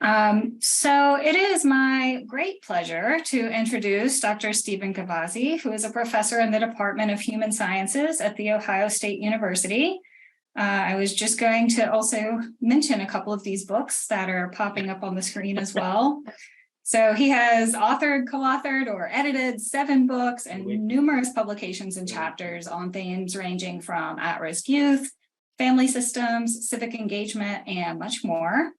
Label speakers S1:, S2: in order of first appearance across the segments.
S1: So it is my great pleasure to introduce Dr. Stephen Gavazzi, who is a professor in the Department of Human Sciences at The Ohio State University. I was just going to also mention a couple of these books that are popping up on the screen as well. So he has authored, co-authored, or edited 7 books and numerous publications and chapters on themes ranging from at-risk youth, family systems, civic engagement, and much more.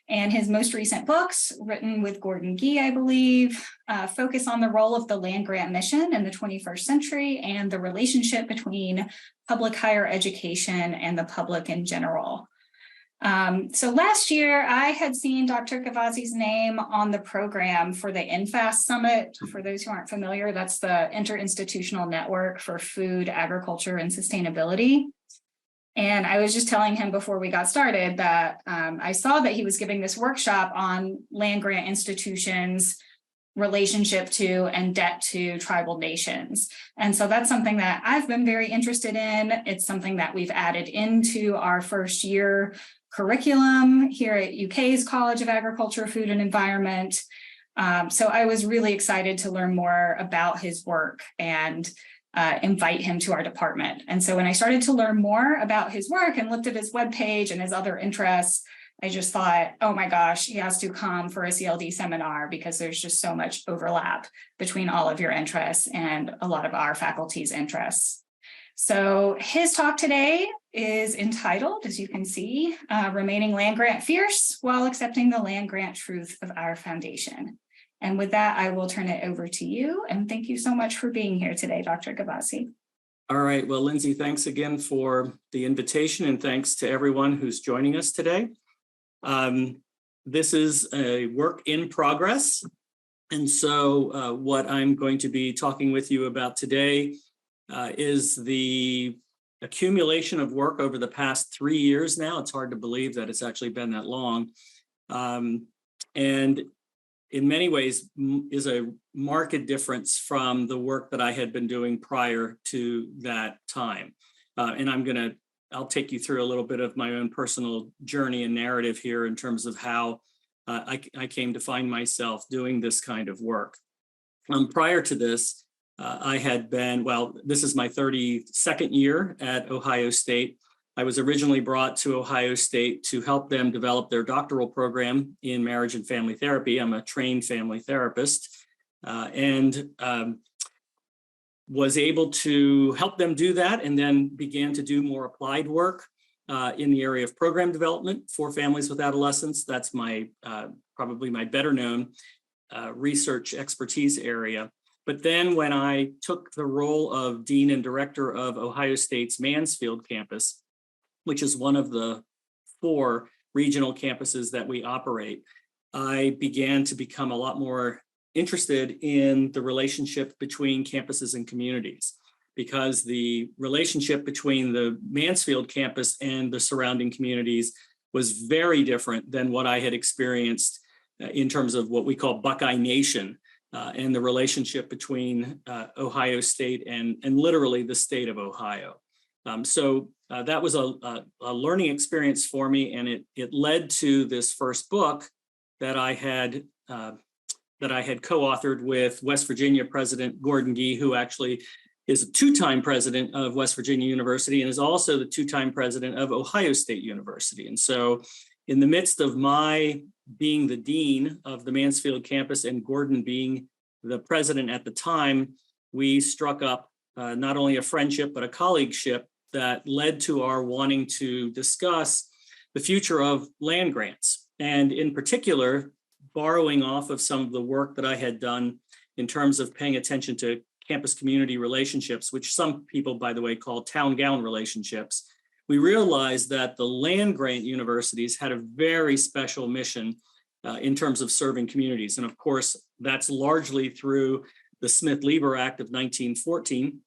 S1: And his most recent books, written with Gordon Gee, I believe, focus on the role of the land-grant mission in the 21st century and the relationship between public higher education and the public in general. So last year, I had seen Dr. Gavazzi's name on the program for the INFAST Summit. For those who aren't familiar, that's the Interinstitutional Network for Food, Agriculture, and Sustainability. And I was just telling him before we got started that I saw that he was giving this workshop on land-grant institutions, relationship to and debt to tribal nations. And so that's something that I've been very interested in. It's something that we've added into our first year curriculum here at UK's College of Agriculture, Food and Environment. So I was really excited to learn more about his work and invite him to our department. And so when I started to learn more about his work and looked at his webpage and his other interests, I just thought, oh my gosh, he has to come for a CLD seminar because there's just so much overlap between all of your interests and a lot of our faculty's interests. So his talk today is entitled, as you can see, Remaining Land Grant Fierce While Accepting the Land Grant Truth of Our Foundation. And with that, I will turn it over to you. And thank you so much for being here today, Dr. Gavazzi.
S2: All right. Well, Lindsay, thanks again for the invitation, and thanks to everyone who's joining us today. This is a work in progress. And so what I'm going to be talking with you about today is the accumulation of work over the past 3 years now. It's hard to believe that it's actually been that long. And in many ways is a marked difference from the work that I had been doing prior to that time. And I'll take you through a little bit of my own personal journey and narrative here in terms of how I came to find myself doing this kind of work. Prior to this, I had been, this is my 32nd year at Ohio State. I was originally brought to Ohio State to help them develop their doctoral program in marriage and family therapy. I'm a trained family therapist and was able to help them do that, and then began to do more applied work in the area of program development for families with adolescents. That's my probably my better known research expertise area. But then when I took the role of Dean and Director of Ohio State's Mansfield campus, which is one of the 4 regional campuses that we operate, I began to become a lot more interested in the relationship between campuses and communities, because the relationship between the Mansfield campus and the surrounding communities was very different than what I had experienced in terms of what we call Buckeye Nation and the relationship between Ohio State and literally the state of Ohio. So that was a learning experience for me, and it led to this first book that I had co-authored with West Virginia President Gordon Gee, who actually is a 2-time president of West Virginia University and is also the 2-time president of Ohio State University. And so in the midst of my being the dean of the Mansfield campus and Gordon being the president at the time, we struck up not only a friendship, but a colleagueship that led to our wanting to discuss the future of land grants. And in particular, borrowing off of some of the work that I had done in terms of paying attention to campus community relationships, which some people, by the way, call town-gown relationships, we realized that the land grant universities had a very special mission in terms of serving communities. And of course, that's largely through the Smith-Lieber Act of 1914,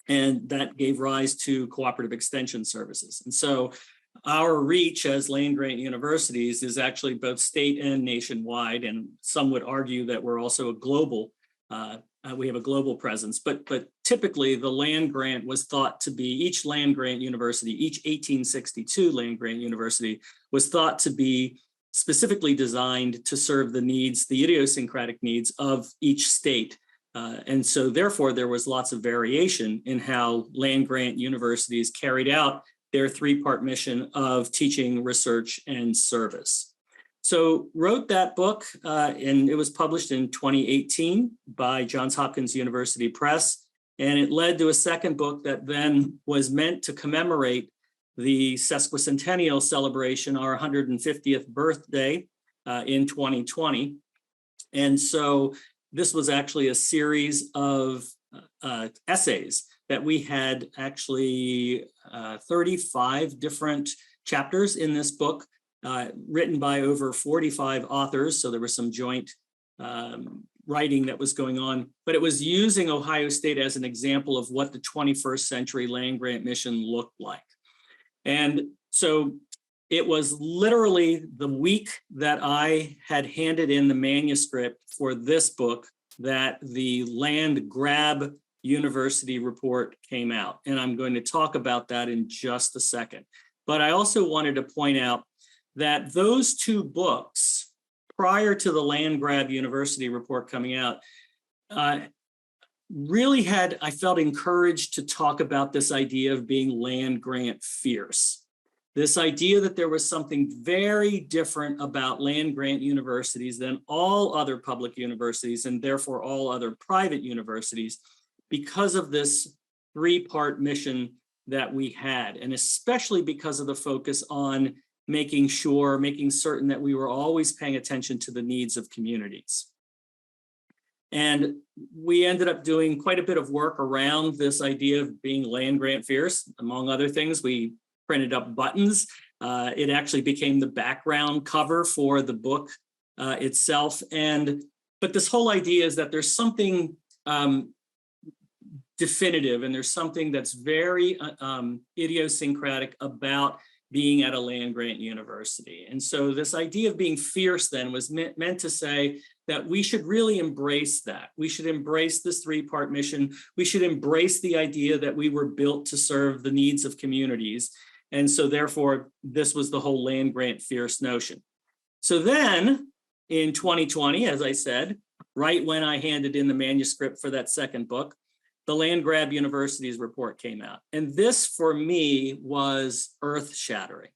S2: and that gave rise to cooperative extension services. And so our reach as land grant universities is actually both state and nationwide, and some would argue that we're also a global, we have a global presence. But typically the land grant was thought to be, each land grant university, each 1862 land grant university was thought to be specifically designed to serve the needs, the idiosyncratic needs of each state. And so therefore, there was lots of variation in how land-grant universities carried out their three-part mission of teaching, research, and service. So wrote that book, and it was published in 2018 by Johns Hopkins University Press. And it led to a second book that then was meant to commemorate the sesquicentennial celebration, our 150th birthday in 2020. And so this was actually a series of essays that we had actually 35 different chapters in this book, written by over 45 authors. So there was some joint writing that was going on, but it was using Ohio State as an example of what the 21st century land-grant mission looked like. And so it was literally the week that I had handed in the manuscript for this book that the land grab university report came out. And I'm going to talk about that in just a second. But I also wanted to point out that those two books, prior to the land grab university report coming out, really I felt encouraged to talk about this idea of being land grant fierce. This idea that there was something very different about land grant universities than all other public universities, and therefore all other private universities, because of this three-part mission that we had, and especially because of the focus on making certain that we were always paying attention to the needs of communities. And we ended up doing quite a bit of work around this idea of being land grant fierce. Among other things, we printed up buttons. It actually became the background cover for the book itself. But this whole idea is that there's something definitive, and there's something that's very idiosyncratic about being at a land-grant university. And so this idea of being fierce then was meant to say that we should really embrace that. We should embrace this three-part mission. We should embrace the idea that we were built to serve the needs of communities. And so therefore, this was the whole land-grant fierce notion. So then in 2020, as I said, right when I handed in the manuscript for that second book, the Land Grab Universities report came out. And this, for me, was earth-shattering.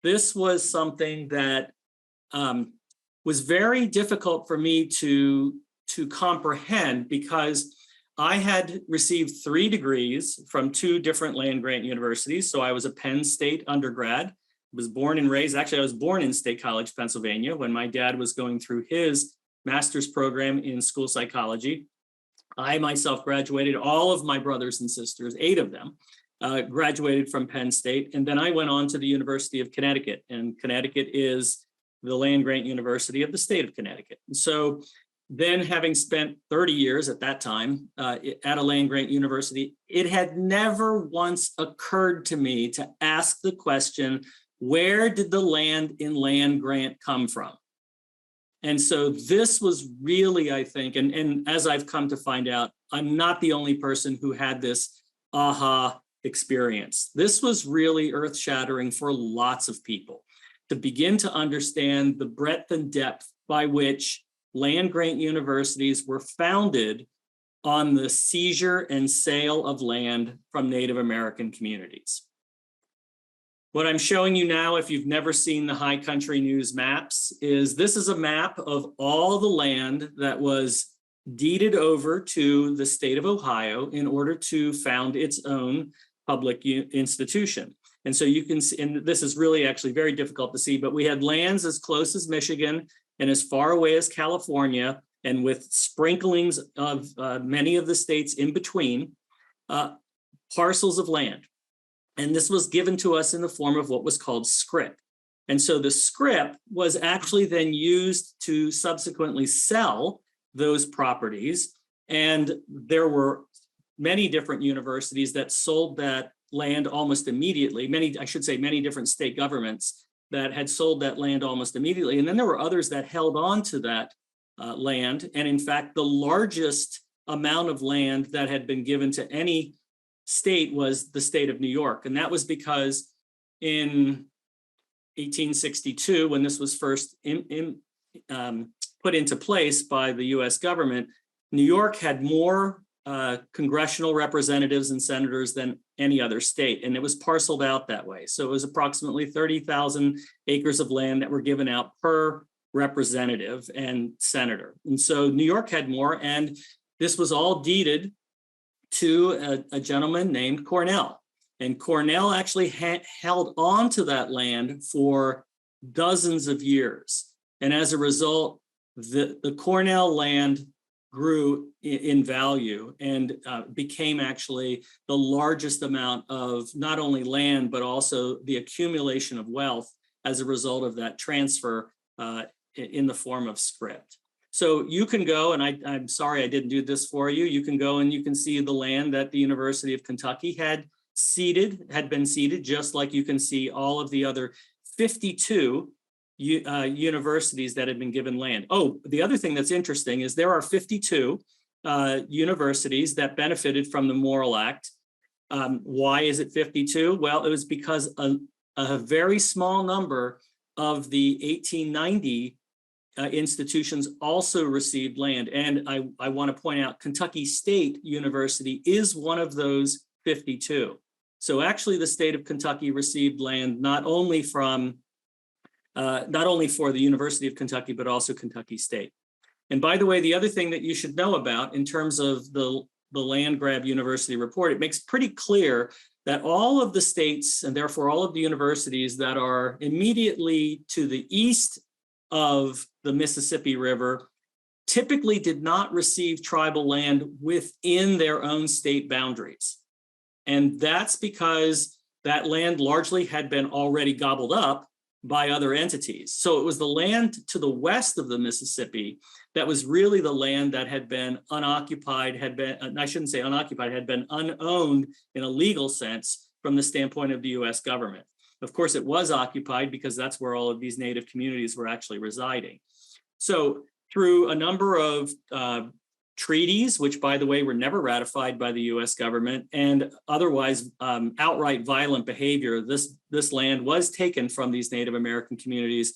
S2: This was something that was very difficult for me to comprehend, because I had received 3 degrees from 2 different land-grant universities. So I was a Penn State undergrad, was born and raised, actually I was born in State College, Pennsylvania, when my dad was going through his master's program in school psychology. I myself graduated, all of my brothers and sisters, 8 of them, graduated from Penn State. And then I went on to the University of Connecticut, and Connecticut is the land-grant university of the state of Connecticut. And so then, having spent 30 years at that time at a land-grant university, it had never once occurred to me to ask the question, where did the land in land-grant come from? And so this was really, I think, and as I've come to find out, I'm not the only person who had this aha experience. This was really earth-shattering for lots of people, to begin to understand the breadth and depth by which land-grant universities were founded on the seizure and sale of land from Native American communities. What I'm showing you now, if you've never seen the High Country News maps, is this is a map of all the land that was deeded over to the state of Ohio in order to found its own public institution. And so you can see, and this is really actually very difficult to see, but we had lands as close as Michigan and as far away as California, and with sprinklings of many of the states in between, parcels of land. And this was given to us in the form of what was called scrip. And so the scrip was actually then used to subsequently sell those properties. And there were many different universities that sold that land almost immediately. Many different state governments that had sold that land almost immediately. And then there were others that held on to that land. And in fact, the largest amount of land that had been given to any state was the state of New York. And that was because in 1862, when this was first put into place by the US government, New York had more congressional representatives and senators than any other state, and it was parceled out that way. So it was approximately 30,000 acres of land that were given out per representative and senator. And so New York had more, and this was all deeded to a gentleman named Cornell. And Cornell actually held on to that land for dozens of years. And as a result, the Cornell land grew in value and became actually the largest amount of not only land, but also the accumulation of wealth as a result of that transfer in the form of script. So you can go, and I'm sorry I didn't do this for you, you can go and you can see the land that the University of Kentucky had been ceded, just like you can see all of the other 52 universities that had been given land. Oh, the other thing that's interesting is there are 52 universities that benefited from the Morrill Act. Why is it 52? Well, it was because a very small number of the 1890 institutions also received land. And I want to point out Kentucky State University is one of those 52. So actually the state of Kentucky received land not only for the University of Kentucky, but also Kentucky State. And by the way, the other thing that you should know about in terms of the land grab university report, it makes pretty clear that all of the states, and therefore all of the universities that are immediately to the east of the Mississippi River, typically did not receive tribal land within their own state boundaries. And that's because that land largely had been already gobbled up by other entities. So it was the land to the west of the Mississippi that was really the land that had been unoccupied, had been unowned in a legal sense from the standpoint of the US government. Of course, it was occupied because that's where all of these native communities were actually residing. So through a number of treaties, which by the way, were never ratified by the US government, and otherwise outright violent behavior, this land was taken from these Native American communities,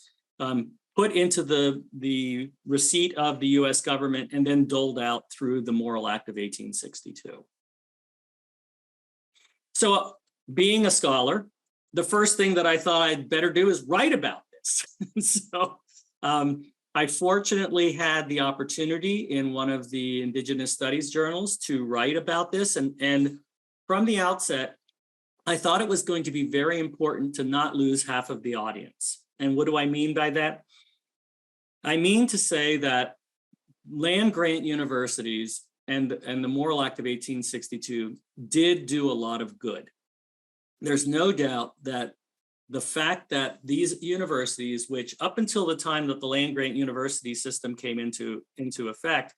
S2: put into the receipt of the US government, and then doled out through the Morrill Act of 1862. So being a scholar, the first thing that I thought I'd better do is write about this. So I fortunately had the opportunity in one of the Indigenous Studies journals to write about this. And from the outset, I thought it was going to be very important to not lose half of the audience. And what do I mean by that? I mean to say that land grant universities and the Morrill Act of 1862 did do a lot of good. There's no doubt that the fact that these universities, which up until the time that the land grant university system came into effect,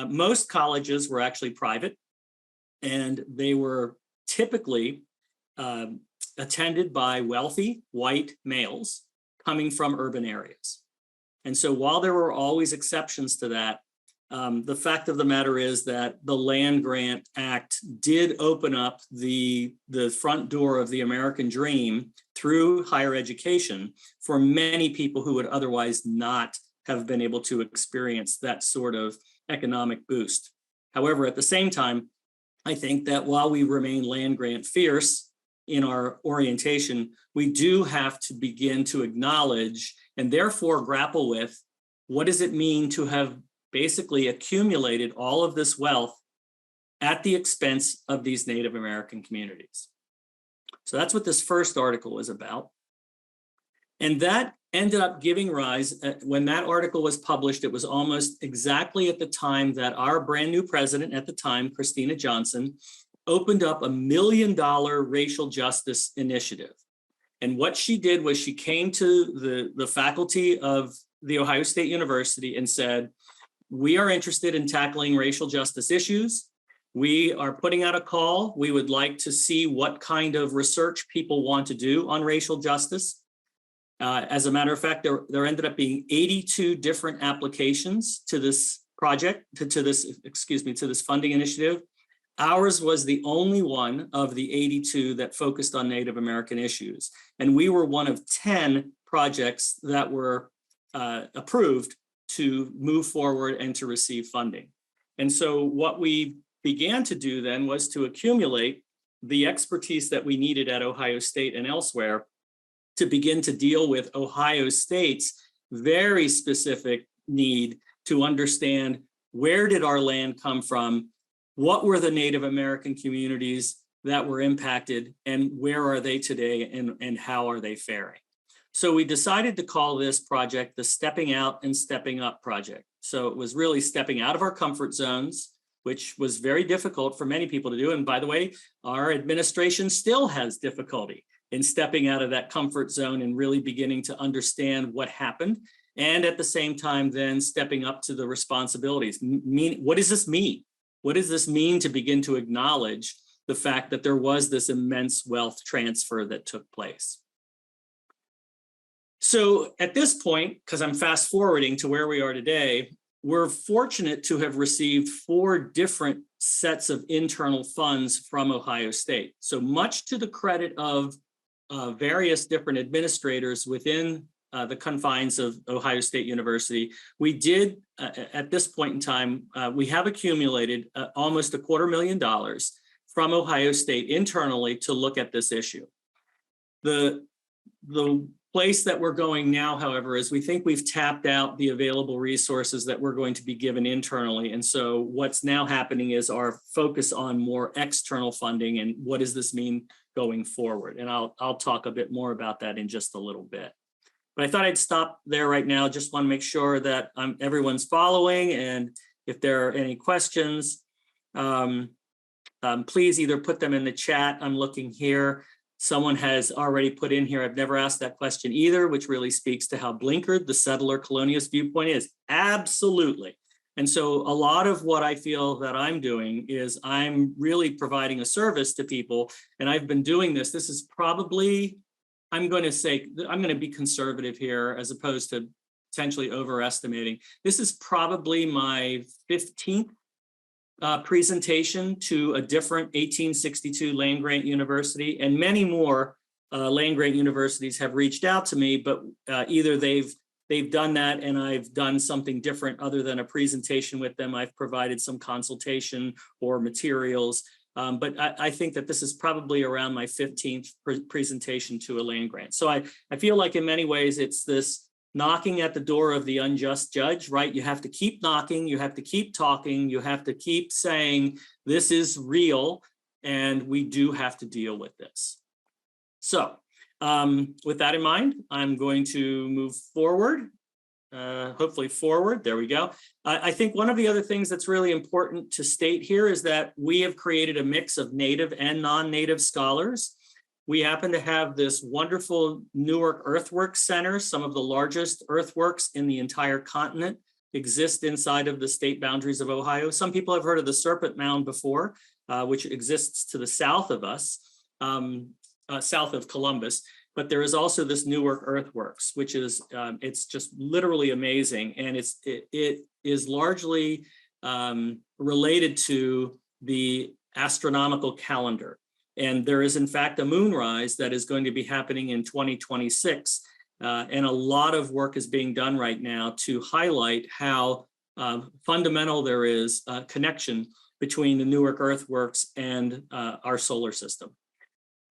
S2: most colleges were actually private, and they were typically attended by wealthy white males coming from urban areas. And so while there were always exceptions to that, the fact of the matter is that the Land Grant Act did open up the front door of the American dream through higher education for many people who would otherwise not have been able to experience that sort of economic boost. However, at the same time, I think that while we remain land grant fierce in our orientation, we do have to begin to acknowledge and therefore grapple with what does it mean to have basically accumulated all of this wealth at the expense of these Native American communities. So that's what this first article is about. And that ended up giving rise, when that article was published, it was almost exactly at the time that our brand new president at the time, Christina Johnson, opened up $1 million racial justice initiative. And what she did was she came to the faculty of The Ohio State University and said, we are interested in tackling racial justice issues. We are putting out a call. We would like to see what kind of research people want to do on racial justice. As a matter of fact, there ended up being 82 different applications to this project, to this funding initiative. Ours was the only one of the 82 that focused on Native American issues. And we were one of 10 projects that were approved to move forward and to receive funding. And so what we began to do then was to accumulate the expertise that we needed at Ohio State and elsewhere to begin to deal with Ohio State's very specific need to understand, where did our land come from? What were the Native American communities that were impacted, and where are they today, and how are they faring? So we decided to call this project the Stepping Out and Stepping Up project. So it was really stepping out of our comfort zones, which was very difficult for many people to do. And by the way, our administration still has difficulty in stepping out of that comfort zone and really beginning to understand what happened. And at the same time, then stepping up to the responsibilities. What does this mean? What does this mean to begin to acknowledge the fact that there was this immense wealth transfer that took place? So at this point, because I'm fast forwarding to where we are today, we're fortunate to have received 4 different sets of internal funds from Ohio State. So much to the credit of various different administrators within the confines of Ohio State University, we did, at this point in time, we have accumulated almost $250,000 from Ohio State internally to look at this issue. The place that we're going now, however, is we think we've tapped out the available resources that we're going to be given internally. And so what's now happening is our focus on more external funding, and what does this mean going forward? And I'll talk a bit more about that in just a little bit. But I thought I'd stop there right now. Just want to make sure that everyone's following, and if there are any questions, please either put them in the chat. I'm looking here. Someone has already put in here, I've never asked that question either, which really speaks to how blinkered the settler colonialist viewpoint is. Absolutely. And so a lot of what I feel that I'm doing is I'm really providing a service to people. And I've been doing this. This is probably, I'm going to be conservative here as opposed to potentially overestimating. This is probably my 15th presentation to a different 1862 land-grant university, and many more land-grant universities have reached out to me, but either they've done that and I've done something different other than a presentation with them. I've provided some consultation or materials, but I think that this is probably around my 15th presentation to a land-grant. So I feel like in many ways it's this knocking at the door of the unjust judge, right? You have to keep knocking, you have to keep talking, you have to keep saying, this is real, and we do have to deal with this. So with that in mind, I'm going to move forward, hopefully forward, there we go. I think one of the other things that's really important to state here is that we have created a mix of native and non-native scholars. We happen to have this wonderful Newark Earthworks Center. Some of the largest earthworks in the entire continent exist inside of the state boundaries of Ohio. Some people have heard of the Serpent Mound before, which exists to the south of us, south of Columbus. But there is also this Newark Earthworks, which is, it's just literally amazing. And it is largely related to the astronomical calendar. And there is, in fact, a moonrise that is going to be happening in 2026. And a lot of work is being done right now to highlight how fundamental there is a connection between the Newark Earthworks and our solar system.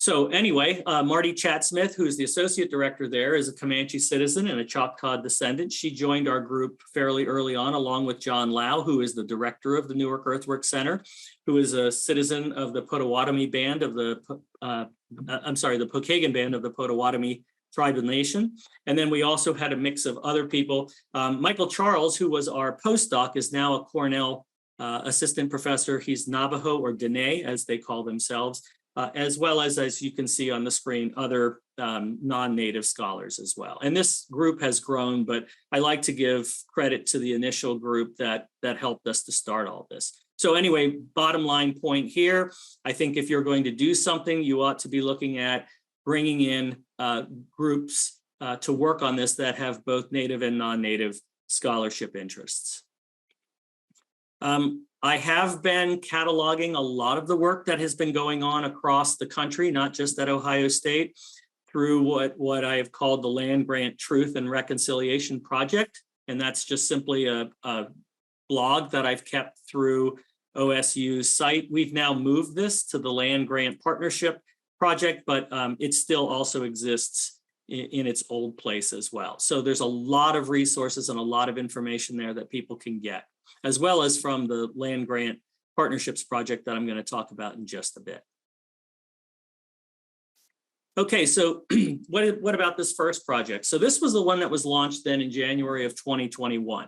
S2: So anyway, Marty Chatsmith, who's the associate director there, is a Comanche citizen and a Choctaw descendant. She joined our group fairly early on, along with John Lau, who is the director of the Newark Earthworks Center, who is a citizen of the Potawatomi band of the, the Pokagon band of the Potawatomi tribal nation. And then we also had a mix of other people. Michael Charles, who was our postdoc, is now a Cornell assistant professor. He's Navajo, or Dene, as they call themselves. As well as you can see on the screen, other non-native scholars as well. And this group has grown, but I like to give credit to the initial group that helped us to start all this. So anyway, bottom line point here, I think if you're going to do something, you ought to be looking at bringing in groups to work on this that have both native and non-native scholarship interests. I have been cataloging a lot of the work that has been going on across the country, not just at Ohio State, through what I have called the Land Grant Truth and Reconciliation Project. And that's just simply a blog that I've kept through OSU's site. We've now moved this to the Land Grant Partnership Project, but it still also exists in its old place as well. So there's a lot of resources and a lot of information there that people can get, as well as from the Land Grant Partnerships Project that I'm going to talk about in just a bit. Okay, so what about this first project? So this was the one that was launched then in January of 2021.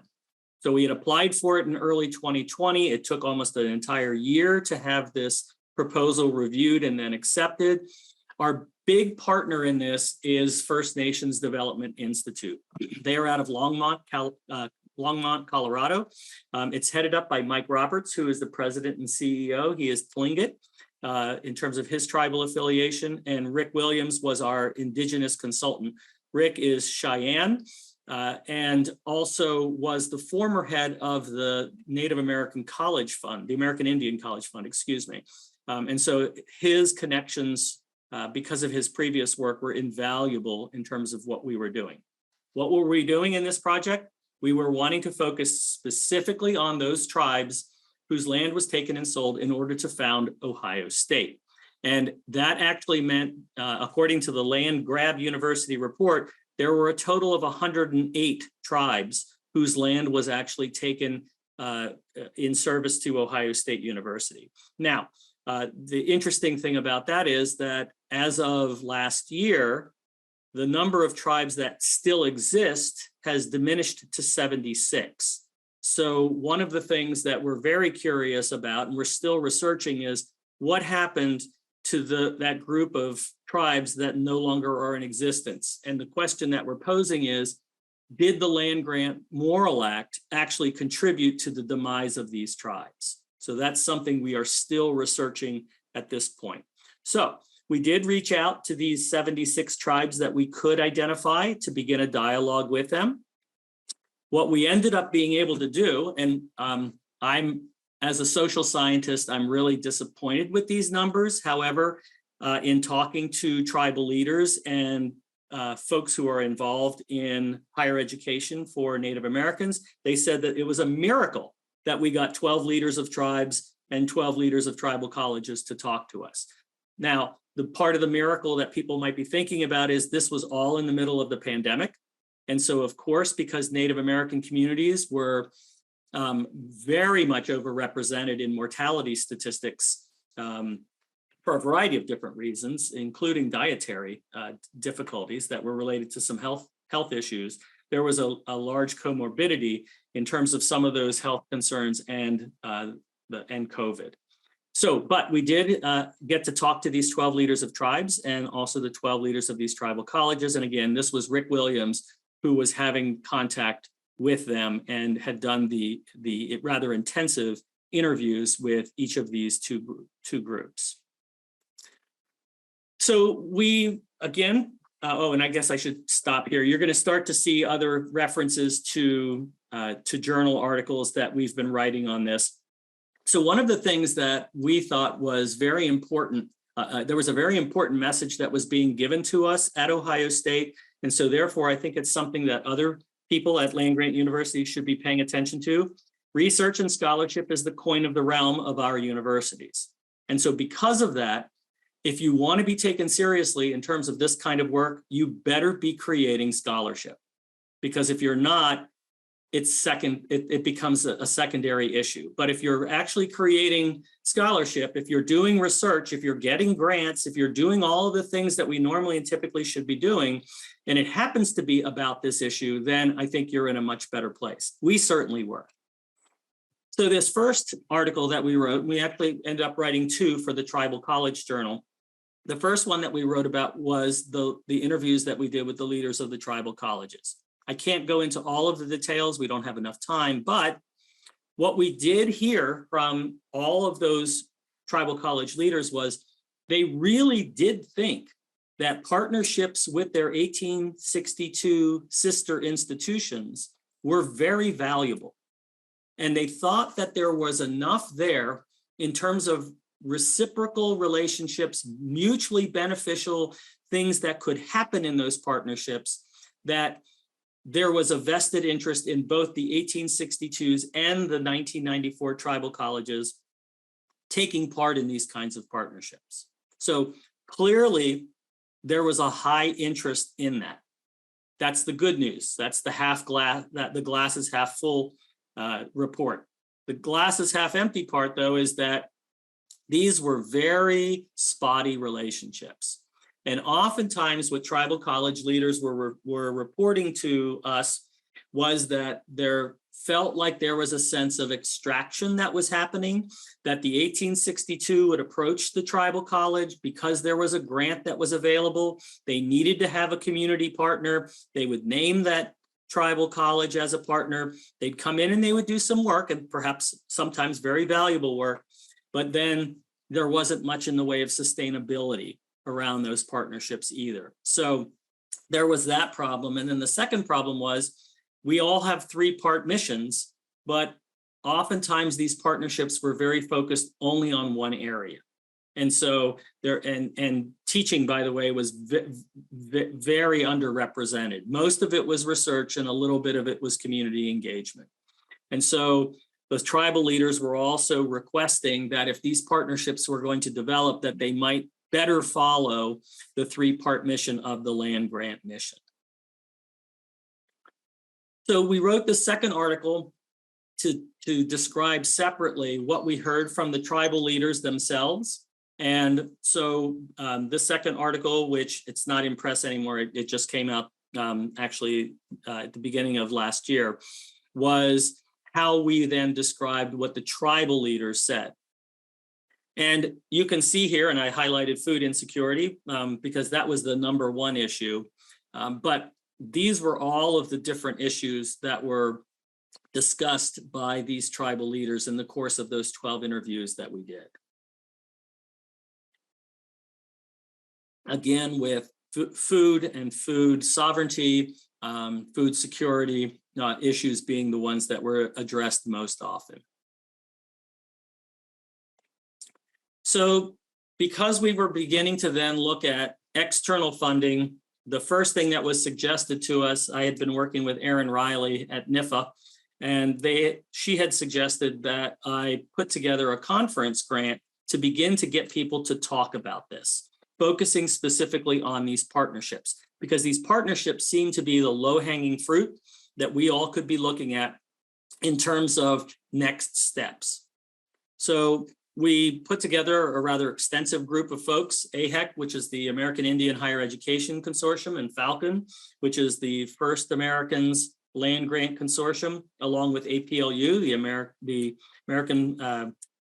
S2: So we had applied for it in early 2020. It took almost an entire year to have this proposal reviewed and then accepted. Our big partner in this is First Nations Development Institute. They are out of Longmont, Colorado. It's headed up by Mike Roberts, who is the president and CEO. He is Tlingit in terms of his tribal affiliation, and Rick Williams was our Indigenous consultant. Rick is Cheyenne and also was the former head of the Native American College Fund, the American Indian College Fund, excuse me. And so his connections, because of his previous work, were invaluable in terms of what we were doing. What were we doing in this project? We were wanting to focus specifically on those tribes whose land was taken and sold in order to found Ohio State. And that actually meant, according to the Land Grab University report, there were a total of 108 tribes whose land was actually taken in service to Ohio State University. Now, the interesting thing about that is that as of last year, the number of tribes that still exist has diminished to 76. So one of the things that we're very curious about, and we're still researching, is what happened to that group of tribes that no longer are in existence. And the question that we're posing is, did the Land Grant Morrill Act actually contribute to the demise of these tribes? So that's something we are still researching at this point. So we did reach out to these 76 tribes that we could identify to begin a dialogue with them. What we ended up being able to do, and as a social scientist, I'm really disappointed with these numbers. However, in talking to tribal leaders and folks who are involved in higher education for Native Americans, they said that it was a miracle that we got 12 leaders of tribes and 12 leaders of tribal colleges to talk to us. Now, the part of the miracle that people might be thinking about is this was all in the middle of the pandemic. And so, of course, because Native American communities were very much overrepresented in mortality statistics for a variety of different reasons, including dietary difficulties that were related to some health issues, there was a large comorbidity in terms of some of those health concerns and COVID. So, but we did get to talk to these 12 leaders of tribes and also the 12 leaders of these tribal colleges. And again, this was Rick Williams, who was having contact with them and had done the rather intensive interviews with each of these two groups. So we, again, and I guess I should stop here. You're going to start to see other references to journal articles that we've been writing on this. So one of the things that we thought was very important, there was a very important message that was being given to us at Ohio State. And so therefore, I think it's something that other people at Land Grant University should be paying attention to. Research and scholarship is the coin of the realm of our universities. And so because of that, if you want to be taken seriously in terms of this kind of work, you better be creating scholarship. Because if you're not, it becomes a secondary issue. But if you're actually creating scholarship, if you're doing research, if you're getting grants, if you're doing all of the things that we normally and typically should be doing, and it happens to be about this issue, then I think you're in a much better place. We certainly were. So this first article that we wrote, we actually ended up writing two for the Tribal College Journal. The first one that we wrote about was the interviews that we did with the leaders of the tribal colleges. I can't go into all of the details, we don't have enough time, but what we did hear from all of those tribal college leaders was they really did think that partnerships with their 1862 sister institutions were very valuable. And they thought that there was enough there in terms of reciprocal relationships, mutually beneficial things that could happen in those partnerships, that there was a vested interest in both the 1862s and the 1994 tribal colleges taking part in these kinds of partnerships. So clearly, there was a high interest in that. That's the good news. That's the the glass is half full report. The glass is half empty part, though, is that these were very spotty relationships. And oftentimes what tribal college leaders were reporting to us was that there felt like there was a sense of extraction that was happening, that the 1862 would approach the tribal college because there was a grant that was available. They needed to have a community partner. They would name that tribal college as a partner. They'd come in and they would do some work, and perhaps sometimes very valuable work, but then there wasn't much in the way of sustainability around those partnerships either. So there was that problem. And then the second problem was we all have three-part missions, but oftentimes these partnerships were very focused only on one area. And so there, and teaching, by the way, was very underrepresented. Most of it was research and a little bit of it was community engagement. And so those tribal leaders were also requesting that if these partnerships were going to develop, that they might better follow the three-part mission of the land grant mission. So we wrote the second article to describe separately what we heard from the tribal leaders themselves. And so the second article, which it's not in press anymore, it just came out actually at the beginning of last year, was how we then described what the tribal leaders said. And you can see here, and I highlighted food insecurity because that was the number one issue. But these were all of the different issues that were discussed by these tribal leaders in the course of those 12 interviews that we did. Again, with food and food sovereignty, food security issues being the ones that were addressed most often. So because we were beginning to then look at external funding, the first thing that was suggested to us, I had been working with Erin Riley at NIFA, and she had suggested that I put together a conference grant to begin to get people to talk about this, focusing specifically on these partnerships, because these partnerships seem to be the low-hanging fruit that we all could be looking at in terms of next steps. So we put together a rather extensive group of folks, AHEC, which is the American Indian Higher Education Consortium, and Falcon, which is the First Americans Land Grant Consortium, along with APLU,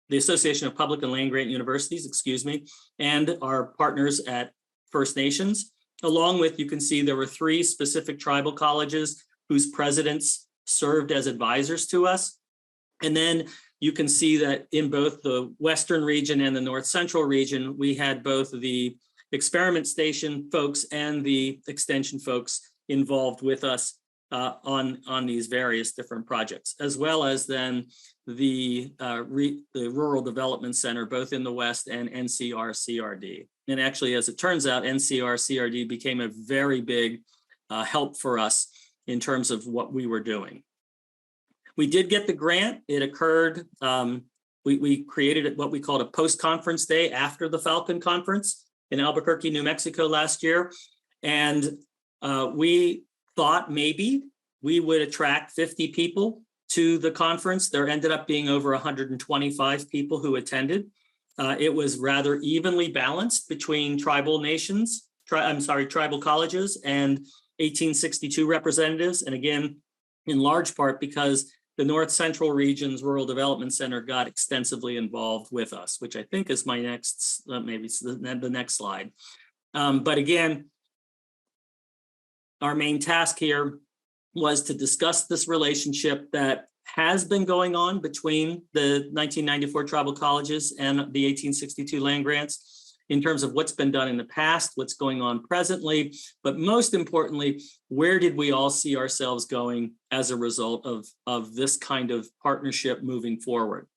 S2: the Association of Public and Land Grant Universities, and our partners at First Nations, along with, you can see there were 3 specific tribal colleges whose presidents served as advisors to us. And then you can see that in both the Western region and the North Central region, we had both the experiment station folks and the extension folks involved with us on these various different projects, as well as then the Rural Development Center, both in the West, and NCR-CRD. And actually, as it turns out, NCR-CRD became a very big help for us in terms of what we were doing. We did get the grant. It occurred, we created what we called a post-conference day after the Falcon Conference in Albuquerque, New Mexico last year. And we thought maybe we would attract 50 people to the conference. There ended up being over 125 people who attended. It was rather evenly balanced between tribal nations, tribal colleges and 1862 representatives. And again, in large part because the North Central Region's Rural Development Center got extensively involved with us, which I think is my next, maybe it's the next slide. But again, our main task here was to discuss this relationship that has been going on between the 1994 tribal colleges and the 1862 land grants, in terms of what's been done in the past, what's going on presently, but most importantly, where did we all see ourselves going as a result of this kind of partnership moving forward?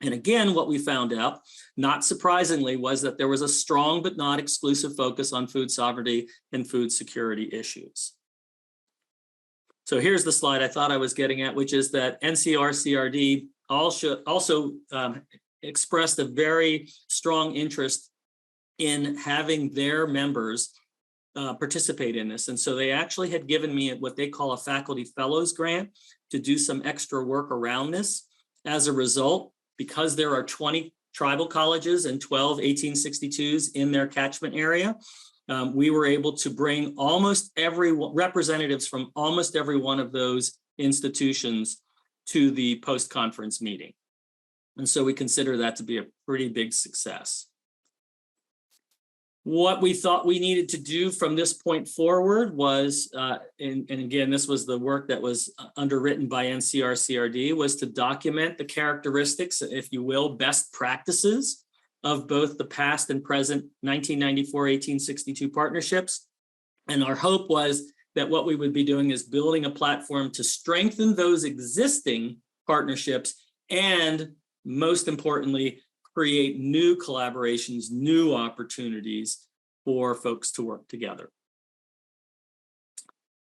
S2: And again, what we found out, not surprisingly, was that there was a strong but not exclusive focus on food sovereignty and food security issues. So here's the slide I thought I was getting at, which is that NCR-CRD also expressed a very strong interest in having their members participate in this. And so they actually had given me what they call a faculty fellows grant to do some extra work around this. As a result, because there are 20 tribal colleges and 12 1862s in their catchment area, we were able to bring almost every representatives from almost every one of those institutions to the post-conference meeting. And so we consider that to be a pretty big success. What we thought we needed to do from this point forward was, and again, this was the work that was underwritten by NCR-CRD, was to document the characteristics, if you will, best practices of both the past and present 1994-1862 partnerships. And our hope was that what we would be doing is building a platform to strengthen those existing partnerships and, most importantly, create new collaborations, new opportunities for folks to work together.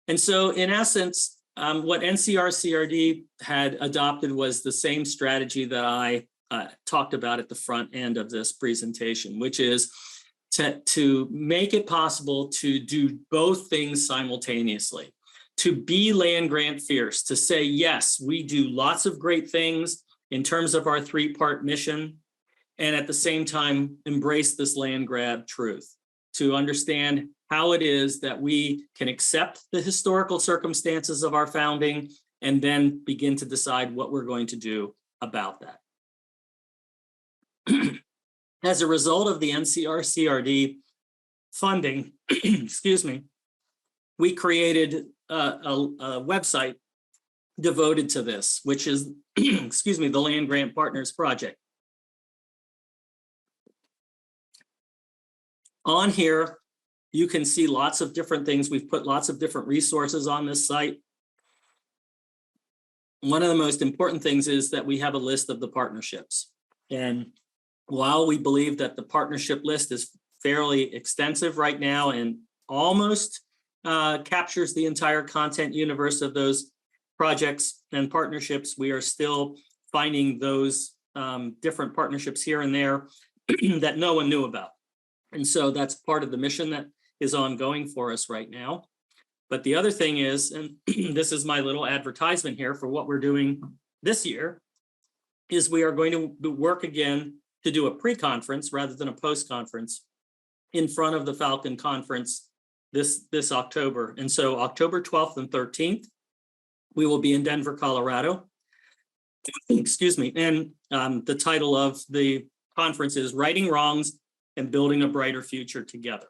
S2: And so in essence, what NCR-CRD had adopted was the same strategy that I talked about at the front end of this presentation, which is to make it possible to do both things simultaneously, to be land grant fierce, to say, yes, we do lots of great things in terms of our three-part mission, and at the same time, embrace this land grab truth, to understand how it is that we can accept the historical circumstances of our founding and then begin to decide what we're going to do about that. As a result of the NCR-CRD funding, excuse me, we created a website devoted to this, which is, excuse me, the Land Grant Partners Project. On here, you can see lots of different things. We've put lots of different resources on this site. One of the most important things is that we have a list of the partnerships. And while we believe that the partnership list is fairly extensive right now and almost captures the entire content universe of those projects and partnerships, we are still finding those different partnerships here and there that no one knew about. And so that's part of the mission that is ongoing for us right now. But the other thing is, and this is my little advertisement here for what we're doing this year, is we are going to work again to do a pre-conference rather than a post-conference in front of the Falcon Conference this October. And so October 12th and 13th, we will be in Denver, Colorado. Excuse me. And the title of the conference is Righting Wrongs and Building a Brighter Future Together.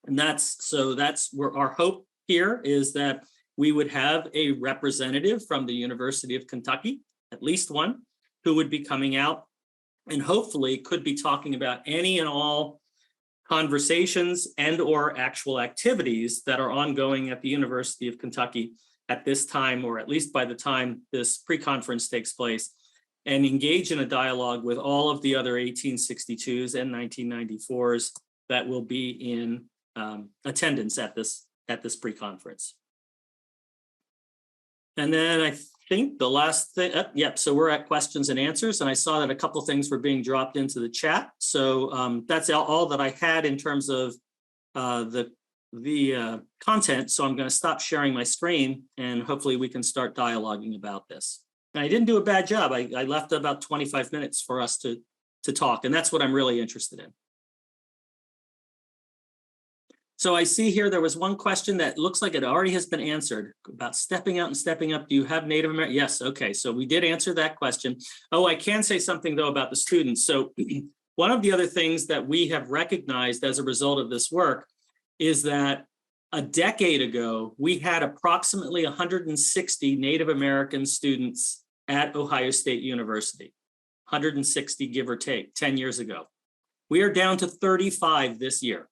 S2: And that's where our hope here is that we would have a representative from the University of Kentucky, at least one, who would be coming out and hopefully could be talking about any and all conversations and or actual activities that are ongoing at the University of Kentucky at this time, or at least by the time this pre-conference takes place, and engage in a dialogue with all of the other 1862s and 1994s that will be in attendance at this pre-conference. And then I think the last thing, so we're at questions and answers, and I saw that a couple things were being dropped into the chat. So that's all that I had in terms of the content. So I'm going to stop sharing my screen, and hopefully we can start dialoguing about this. And I didn't do a bad job. I left about 25 minutes for us to talk, and that's what I'm really interested in. So I see here there was one question that looks like it already has been answered about stepping out and stepping up. Do you have Native American? Yes, okay, so we did answer that question. Oh, I can say something though about the students. So one of the other things that we have recognized as a result of this work is that a decade ago, we had approximately 160 Native American students at Ohio State University, 160 give or take, 10 years ago. We are down to 35 this year.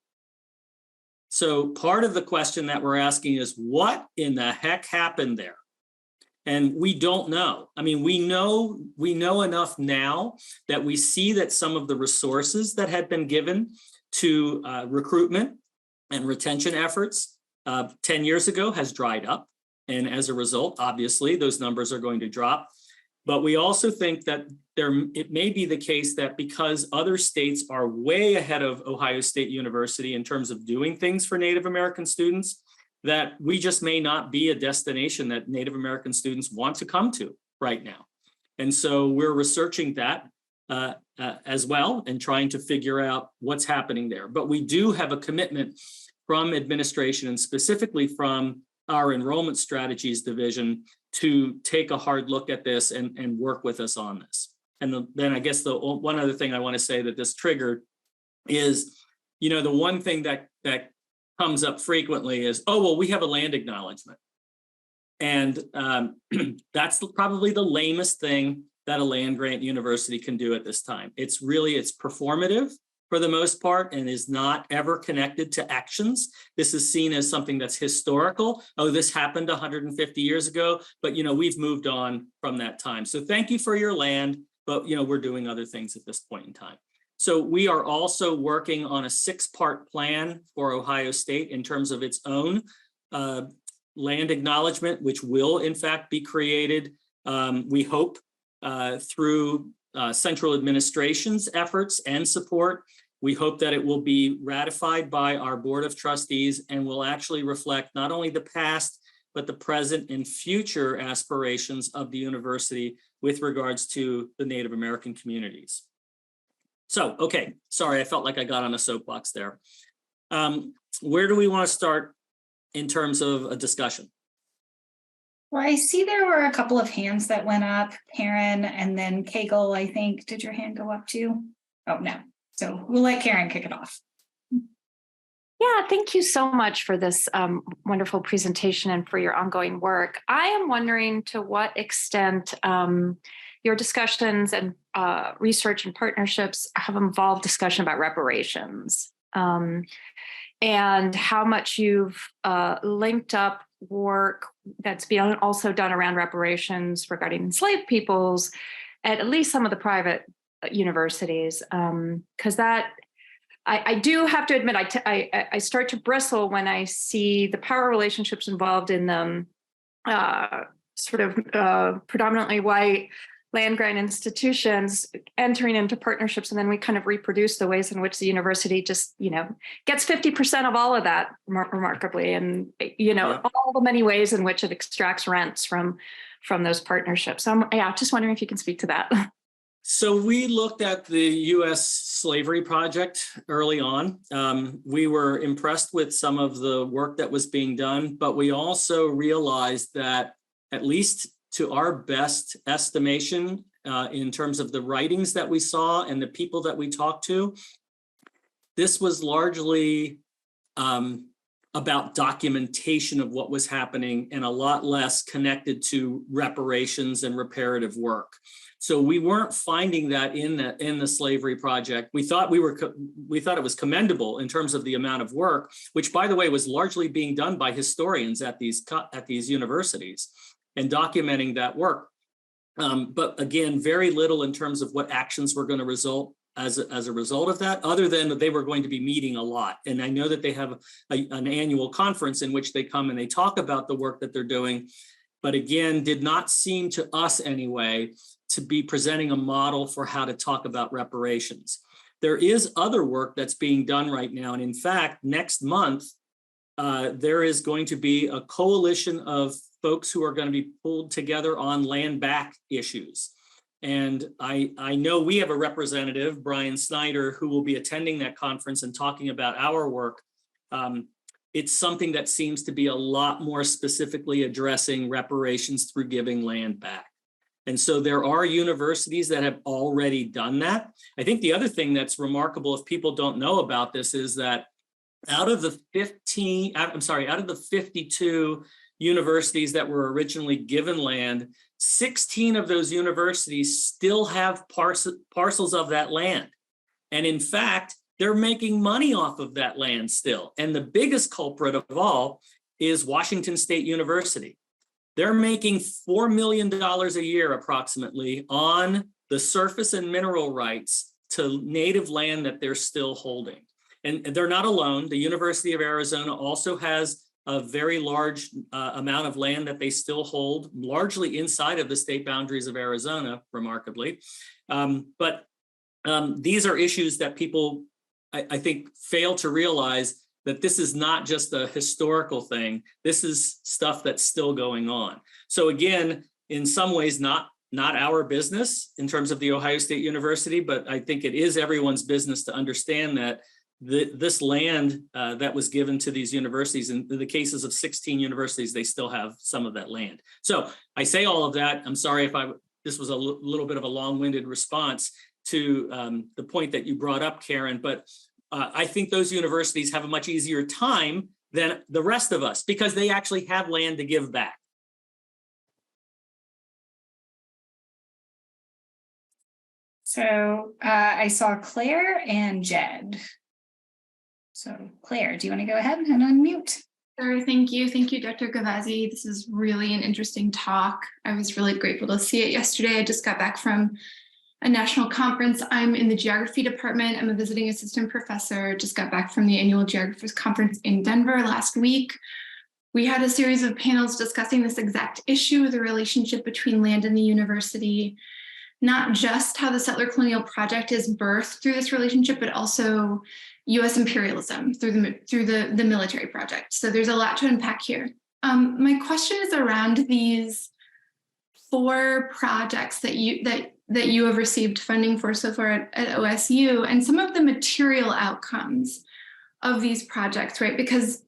S2: So part of the question that we're asking is, what in the heck happened there? And we don't know. I mean, we know enough now that we see that some of the resources that had been given to recruitment and retention efforts 10 years ago has dried up. And as a result, obviously, those numbers are going to drop. But we also think that it may be the case that because other states are way ahead of Ohio State University in terms of doing things for Native American students, that we just may not be a destination that Native American students want to come to right now. And so we're researching that as well and trying to figure out what's happening there. But we do have a commitment from administration and specifically from our enrollment strategies division to take a hard look at this and work with us on this. And then I guess the one other thing I want to say that this triggered is, you know, the one thing that comes up frequently is, oh, well, we have a land acknowledgement. And that's probably the lamest thing that a land grant university can do at this time. It's performative for the most part and is not ever connected to actions. This is seen as something that's historical. Oh, this happened 150 years ago, but, you know, we've moved on from that time. So thank you for your land, but, you know, we're doing other things at this point in time. So we are also working on a 6-part plan for Ohio State in terms of its own land acknowledgement, which will in fact be created, we hope, through central administration's efforts and support. We hope that it will be ratified by our Board of Trustees and will actually reflect not only the past, but the present and future aspirations of the university with regards to the Native American communities. So, okay, sorry, I felt like I got on a soapbox there. Where do we want to start in terms of a discussion?
S1: Well, I see there were a couple of hands that went up, Karen, and then Kegel, I think. Did your hand go up too? Oh, no. So we'll let Karen kick it off.
S3: Yeah, thank you so much for this wonderful presentation and for your ongoing work. I am wondering to what extent your discussions and research and partnerships have involved discussion about reparations and how much you've linked up work that's being also done around reparations regarding enslaved peoples at least some of the private universities, because that I do have to admit, I start to bristle when I see the power relationships involved in them, sort of predominantly white land grant institutions entering into partnerships, and then we kind of reproduce the ways in which the university just, you know, gets 50% of all of that remarkably, and you know, all the many ways in which it extracts rents from those partnerships. So I'm just wondering if you can speak to that.
S2: So we looked at the U.S. slavery project early on. We were impressed with some of the work that was being done, but we also realized that, at least to our best estimation, in terms of the writings that we saw and the people that we talked to, this was largely about documentation of what was happening and a lot less connected to reparations and reparative work. So we weren't finding that in the slavery project. We thought it was commendable in terms of the amount of work, which, by the way, was largely being done by historians at these universities and documenting that work. But again, very little in terms of what actions were going to result as a result of that, other than that they were going to be meeting a lot. And I know that they have an annual conference in which they come and they talk about the work that they're doing, but again, did not seem to us anyway to be presenting a model for how to talk about reparations. There is other work that's being done right now. And in fact, next month, there is going to be a coalition of folks who are going to be pulled together on land back issues. And I know we have a representative, Brian Snyder, who will be attending that conference and talking about our work. It's something that seems to be a lot more specifically addressing reparations through giving land back. And so there are universities that have already done that. I think the other thing that's remarkable, if people don't know about this, is that out of the 52 universities that were originally given land, 16 of those universities still have parcels of that land. And in fact, they're making money off of that land still. And the biggest culprit of all is Washington State University. They're making $4 million a year approximately on the surface and mineral rights to native land that they're still holding. And they're not alone. The University of Arizona also has a very large amount of land that they still hold, largely inside of the state boundaries of Arizona, remarkably. But these are issues that people, I think, fail to realize that this is not just a historical thing. This is stuff that's still going on. So again, in some ways, not our business in terms of the Ohio State University, but I think it is everyone's business to understand that this land that was given to these universities, in the cases of 16 universities, they still have some of that land. So I say all of that. I'm sorry if this was a little bit of a long-winded response to the point that you brought up, Karen, but I think those universities have a much easier time than the rest of us because they actually have land to give back.
S1: So I saw Claire and Jed. So Claire, do you want to go ahead and unmute?
S4: Sure, thank you. Thank you, Dr. Gavazzi. This is really an interesting talk. I was really grateful to see it yesterday. I just got back from a national conference. I'm in the geography department. I'm a visiting assistant professor. Just got back from the annual geographers conference in Denver last week. We had a series of panels discussing this exact issue, the relationship between land and the university, not just how the settler colonial project is birthed through this relationship, but also US imperialism through the military project. So there's a lot to unpack here. My question is around these 4 projects that you have received funding for so far at OSU, and some of the material outcomes of these projects, right? Because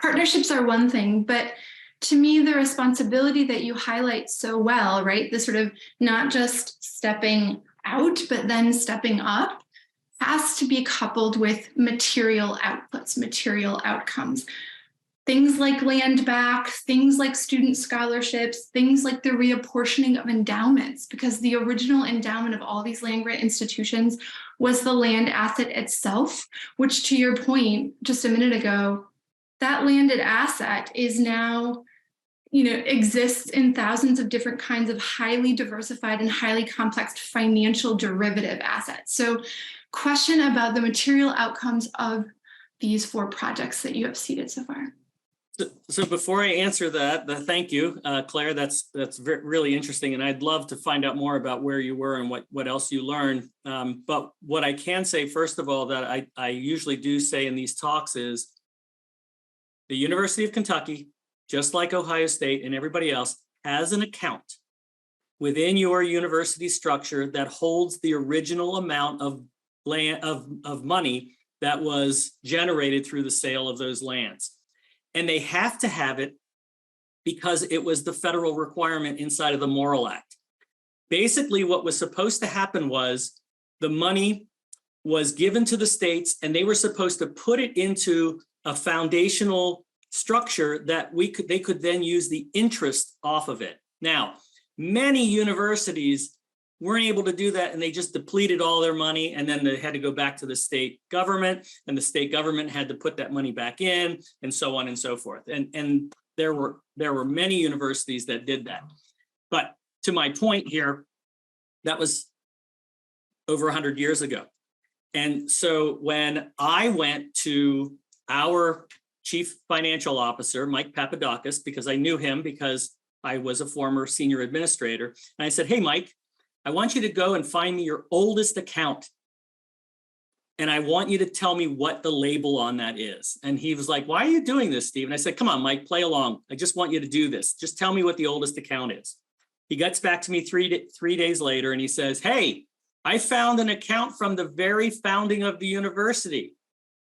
S4: partnerships are one thing, but to me, the responsibility that you highlight so well, right? The sort of not just stepping out, but then stepping up has to be coupled with material outputs, material outcomes. Things like land back, things like student scholarships, things like the reapportioning of endowments, because the original endowment of all these land grant institutions was the land asset itself, which, to your point just a minute ago, that landed asset is now, exists in thousands of different kinds of highly diversified and highly complex financial derivative assets. So, question about the material outcomes of these 4 projects that you have seeded so far.
S2: So before I answer that, thank you, Claire. That's really interesting, and I'd love to find out more about where you were and what else you learned. But what I can say, first of all, that I usually do say in these talks is the University of Kentucky, just like Ohio State and everybody else, has an account within your university structure that holds the original amount of land of money that was generated through the sale of those lands. And they have to have it because it was the federal requirement inside of the Morrill Act. Basically, what was supposed to happen was the money was given to the states and they were supposed to put it into a foundational structure that they could then use the interest off of it. Now, many universities weren't able to do that, and they just depleted all their money, and then they had to go back to the state government, and the state government had to put that money back in, and so on and so forth. And there were many universities that did that. But to my point here, that was over 100 years ago. And so when I went to our chief financial officer, Mike Papadakis, because I knew him because I was a former senior administrator, and I said, "Hey, Mike, I want you to go and find me your oldest account. And I want you to tell me what the label on that is." And he was like, "Why are you doing this, Steve?" And I said, "Come on, Mike, play along. I just want you to do this. Just tell me what the oldest account is." He gets back to me three days later and he says, "Hey, I found an account from the very founding of the university."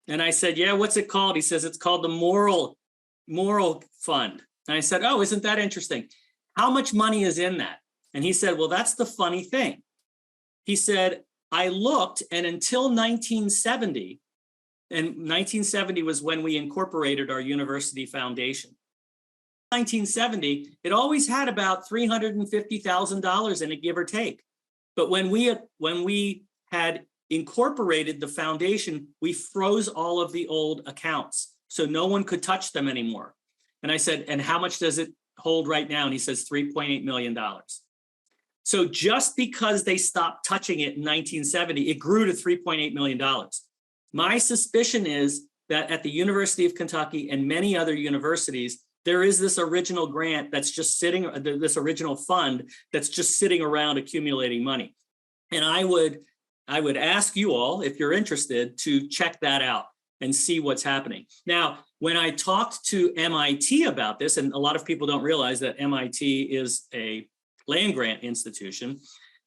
S2: And I said, "Yeah, what's it called?" He says, "It's called the Morrill Fund." And I said, "Oh, isn't that interesting? How much money is in that?" And he said, "Well, that's the funny thing." He said, "I looked, and until 1970, and 1970 was when we incorporated our university foundation. 1970, it always had about $350,000 in it, give or take. But when we had incorporated the foundation, we froze all of the old accounts. So no one could touch them anymore. And I said, and how much does it hold right now? And he says $3.8 million. So just because they stopped touching it in 1970, it grew to $3.8 million. My suspicion is that at the University of Kentucky and many other universities, there is this original grant that's just sitting, this original fund that's just sitting around accumulating money. And I would ask you all, if you're interested, to check that out and see what's happening. Now, when I talked to MIT about this, and a lot of people don't realize that MIT is a land grant institution,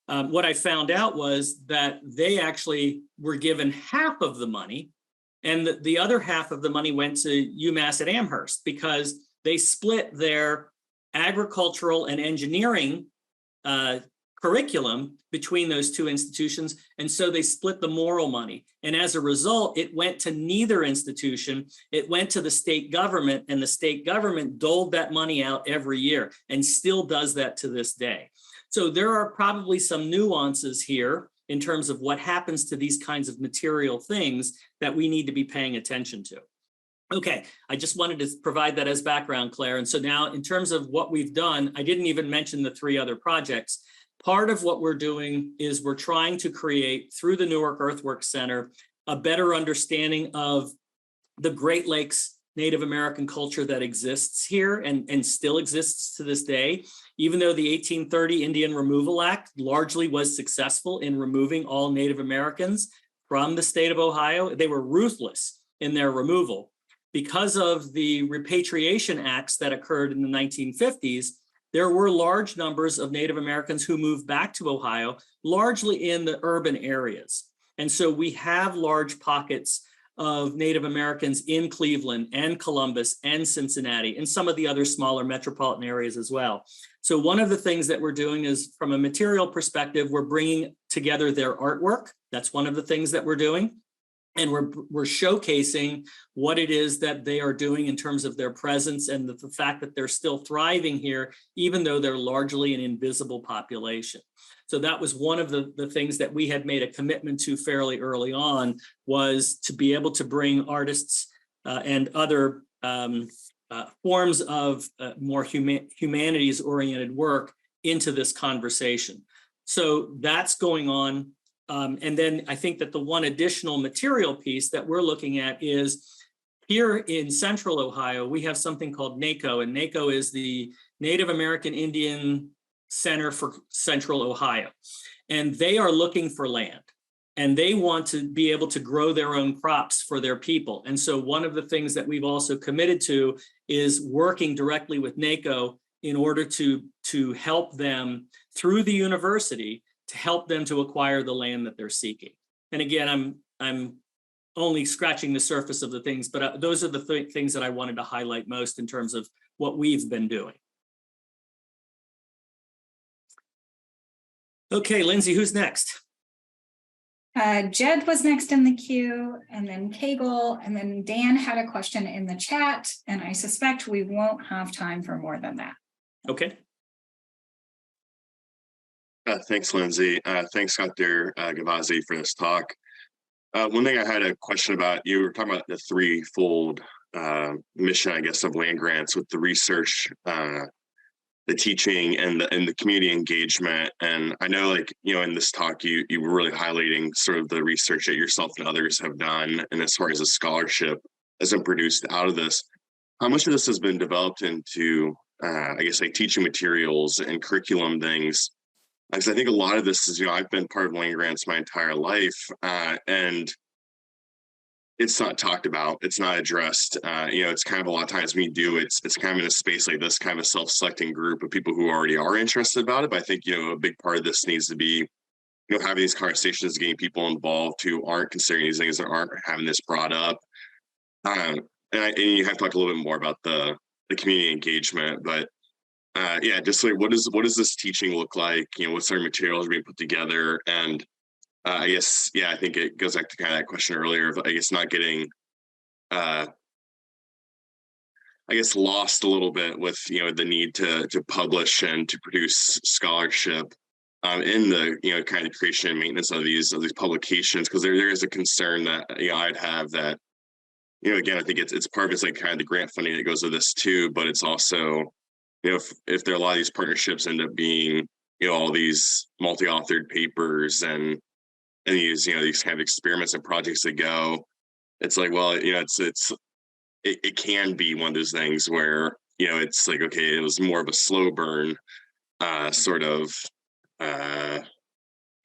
S2: what I found out was that they actually were given half of the money, and the other half of the money went to UMass at Amherst because they split their agricultural and engineering curriculum between those two institutions. And so they split the Morrill money. And as a result, it went to neither institution. It went to the state government, and the state government doled that money out every year and still does that to this day. So there are probably some nuances here in terms of what happens to these kinds of material things that we need to be paying attention to. Okay, I just wanted to provide that as background, Claire. And so now in terms of what we've done, I didn't even mention the 3 other projects. Part of what we're doing is we're trying to create, through the Newark Earthworks Center, a better understanding of the Great Lakes Native American culture that exists here and still exists to this day. Even though the 1830 Indian Removal Act largely was successful in removing all Native Americans from the state of Ohio, they were ruthless in their removal. Because of the repatriation acts that occurred in the 1950s, there were large numbers of Native Americans who moved back to Ohio, largely in the urban areas. And so we have large pockets of Native Americans in Cleveland and Columbus and Cincinnati and some of the other smaller metropolitan areas as well. So one of the things that we're doing is, from a material perspective, we're bringing together their artwork. That's one of the things that we're doing. And we're showcasing what it is that they are doing in terms of their presence and the fact that they're still thriving here, even though they're largely an invisible population. So that was one of the things that we had made a commitment to fairly early on, was to be able to bring artists and other forms of more humanities-oriented work into this conversation. So that's going on. And then I think that the one additional material piece that we're looking at is, here in Central Ohio, we have something called NACO, and NACO is the Native American Indian Center for Central Ohio. And they are looking for land, and they want to be able to grow their own crops for their people. And so one of the things that we've also committed to is working directly with NACO in order to help them through the university, to help them to acquire the land that they're seeking. And again, I'm only scratching the surface of the things, but those are the things that I wanted to highlight most in terms of what we've been doing. Okay, Lindsay, who's next?
S1: Jed was next in the queue, and then Kegel, and then Dan had a question in the chat, and I suspect we won't have time for more than that.
S2: Okay.
S5: Thanks, Lindsay. Thanks, Dr. Gavazzi, for this talk. One thing I had a question about, you were talking about the threefold mission, I guess, of land grants, with the research, the teaching, and the community engagement. And I know, like, you know, in this talk, you were really highlighting sort of the research that yourself and others have done, and as far as a scholarship has been produced out of this. How much of this has been developed into, I guess, like teaching materials and curriculum things? Because I think a lot of this is, you know, I've been part of land grants my entire life, and it's not talked about. It's not addressed. You know, it's kind of, a lot of times when you do, it's kind of in a space like this, kind of a self-selecting group of people who already are interested about it. But I think, you know, a big part of this needs to be, you know, having these conversations, getting people involved who aren't considering these things, that aren't having this brought up. And you have talked a little bit more about the community engagement, but yeah, just like, what does this teaching look like? You know, what sort of materials are being put together? And I guess, yeah, I think it goes back to kind of that question earlier of, I guess, not getting, I guess, lost a little bit with, you know, the need to publish and to produce scholarship. in the kind of creation and maintenance of these publications, because there is a concern that I'd have that again, I think it's part of it's like kind of the grant funding that goes with this too, but it's also if there are a lot of these partnerships end up being all these multi-authored papers and these these kind of experiments and projects that go, it's like, well, it can be one of those things where it's like, okay, it was more of a slow burn sort of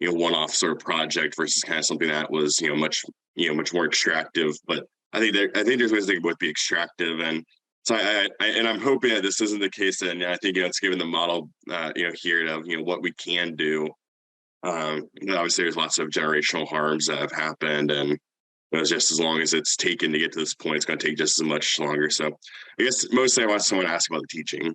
S5: one-off sort of project versus kind of something that was much more extractive. But I think there's ways they both be extractive, and so I'm hoping that this isn't the case. And I think it's given the model here of what we can do. Obviously, there's lots of generational harms that have happened, and it's just as long as it's taken to get to this point, it's going to take just as much longer. So I guess mostly I want someone to ask about the teaching.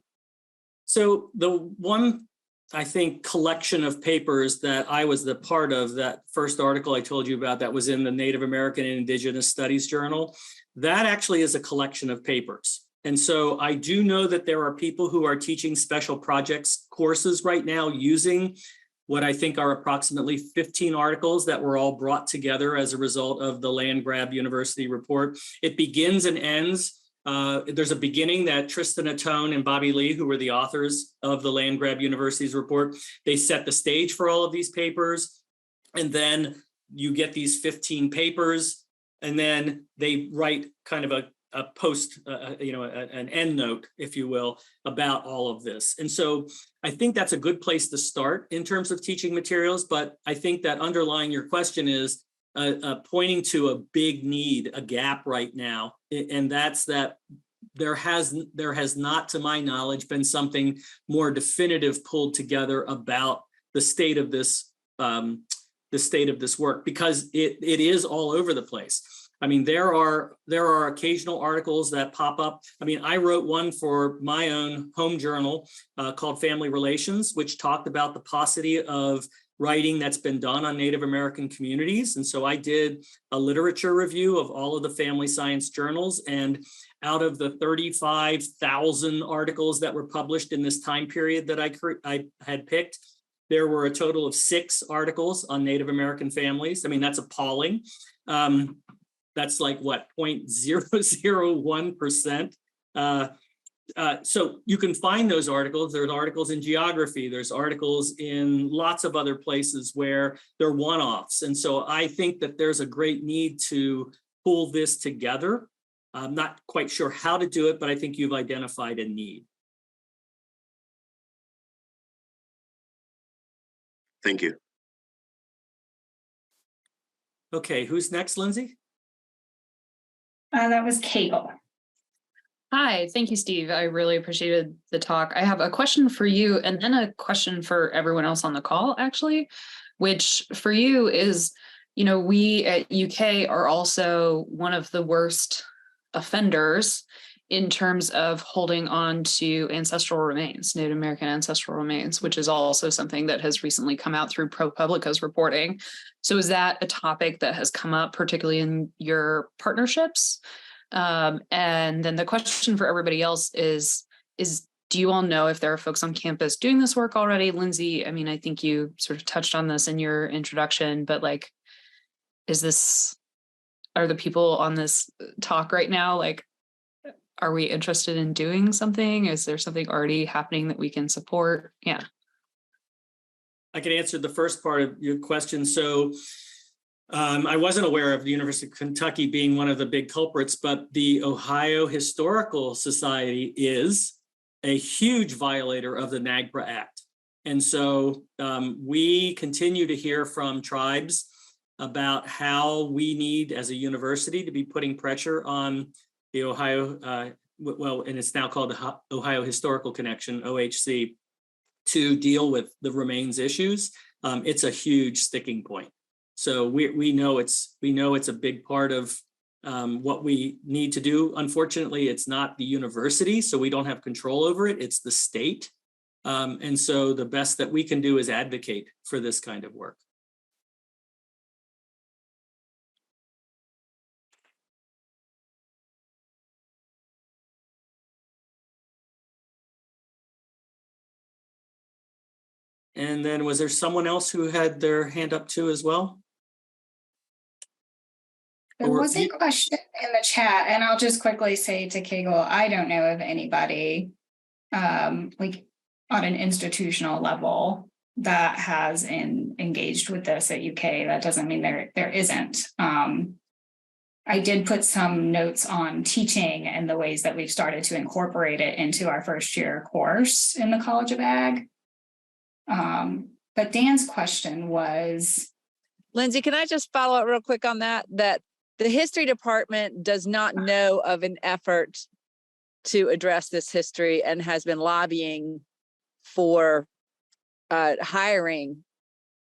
S2: So the one, I think, collection of papers that I was the part of, that first article I told you about that was in the Native American and Indigenous Studies Journal, that actually is a collection of papers. And so I do know that there are people who are teaching special projects courses right now using what I think are approximately 15 articles that were all brought together as a result of the Land Grab University report. It begins and ends. There's a beginning that Tristan Atone and Bobby Lee, who were the authors of the Land Grab University's report, they set the stage for all of these papers. And then you get these 15 papers, and then they write kind of a post, an end note, if you will, about all of this. And so I think that's a good place to start in terms of teaching materials. But I think that underlying your question is pointing to a big need, a gap right now. And that's that there has not, to my knowledge, been something more definitive pulled together about the state of this work, because it is all over the place. I mean, there are occasional articles that pop up. I mean, I wrote one for my own home journal called Family Relations, which talked about the paucity of writing that's been done on Native American communities. And so I did a literature review of all of the family science journals. And out of the 35,000 articles that were published in this time period that I had picked, there were a total of 6 articles on Native American families. I mean, that's appalling. That's like what, 0.001%. So you can find those articles. There's articles in geography. There's articles in lots of other places where they're one-offs. And so I think that there's a great need to pull this together. I'm not quite sure how to do it, but I think you've identified a need.
S5: Thank you.
S2: Okay, who's next, Lindsay?
S1: That was Cable.
S6: Hi, thank you, Steve. I really appreciated the talk. I have a question for you and then a question for everyone else on the call, actually, which for you is, we at UK are also one of the worst offenders in terms of holding on to ancestral remains, Native American ancestral remains, which is also something that has recently come out through ProPublica's reporting. So is that a topic that has come up particularly in your partnerships? And then the question for everybody else is do you all know if there are folks on campus doing this work already? Lindsay, I mean, I think you sort of touched on this in your introduction, but like, are the people on this talk right now, like, are we interested in doing something? Is there something already happening that we can support? Yeah.
S2: I can answer the first part of your question. So I wasn't aware of the University of Kentucky being one of the big culprits, but the Ohio Historical Society is a huge violator of the NAGPRA Act. And so we continue to hear from tribes about how we need, as a university, to be putting pressure on the Ohio, and it's now called the Ohio Historical Connection, OHC, to deal with the remains issues. It's a huge sticking point. So we know it's a big part of what we need to do. Unfortunately, it's not the university, so we don't have control over it. It's the state. And so the best that we can do is advocate for this kind of work. And then was there someone else who had their hand up too as well?
S1: There
S2: Or
S1: was a question in the chat, and I'll just quickly say to Kegel, I don't know of anybody like on an institutional level that has engaged with this at UK. That doesn't mean there isn't. I did put some notes on teaching and the ways that we've started to incorporate it into our first year course in the College of Ag. But Dan's question was,
S7: Lindsay, can I just follow up real quick on that? That the history department does not know of an effort to address this history and has been lobbying for hiring